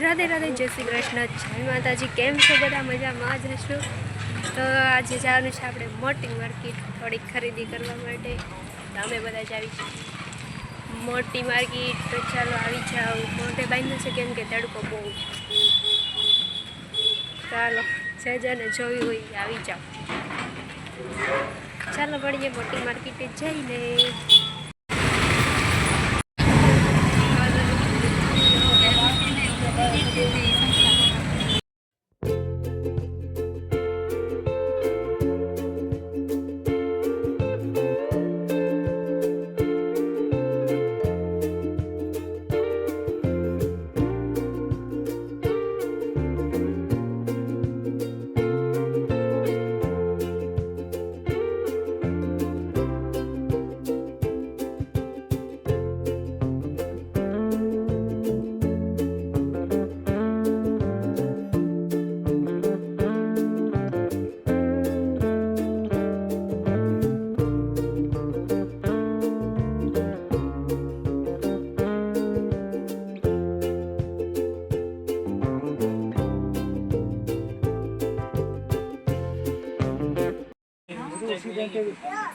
રાધે રાધે, જય શ્રી કૃષ્ણ, જય માતાજી। કેમ છો બધા? મજામાં જ હશો। તો આજે જવાનું છે આપણે મોટી માર્કેટ થોડીક ખરીદી કરવા માટે। તો અમે બધા જ આવી છીએ મોટી માર્કેટ। તો ચાલો આવી જાઓ। મોઢે બાંધ્યું છે કેમ કે તડકો બહુ છે। ચાલો જેને જોયું હોય આવી જાઓ। ચાલો મળીએ મોટી માર્કેટે જઈને।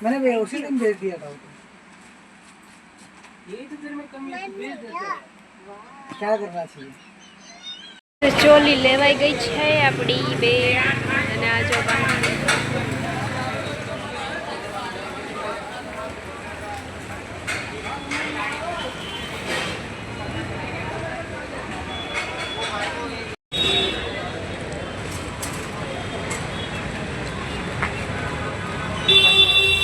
मैंने भी उसी दिन भेज दिया था। क्या करना चाहिए? ચોલી લેવાઈ ગઈ છે આપણી બે અને આ જો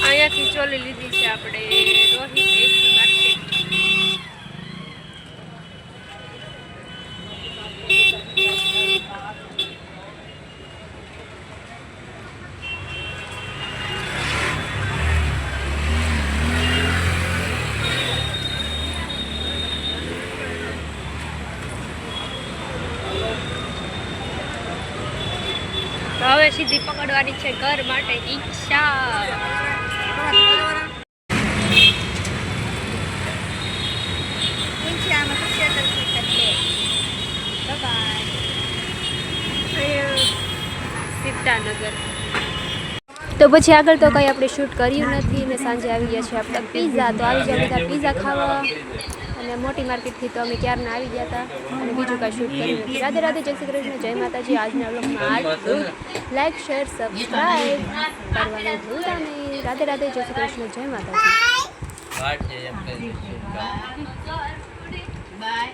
અહીંયાથી ચોલી લીધી છે આપણે રોહિત એસી માર્કેટ। તો હવે સીધી પકડવાની છે ઘર માટે રિક્ષા। સીતાનગર। તો પછી આગળ તો કંઈ આપણે શૂટ કર્યું નથી ને સાંજે આવી ગયા છે આપણે પીઝા। તો આવી ગયા બધા પીઝા ખાવા અને મોટી માર્કેટથી તો અમે ક્યારના આવી ગયા હતા અને બીજું કાંઈ શૂટ કર્યું નથી। રાધે રાધે, જય શ્રી કૃષ્ણ, જય માતાજી। આજના વ્લોગમાં આટલું જ। લાઈક શેર સબસ્ક્રાઈબ કરવાનું ભૂલતા નહીં। રાધે રાધે, જય શ્રી કૃષ્ણ, જય માતાજી। બાય।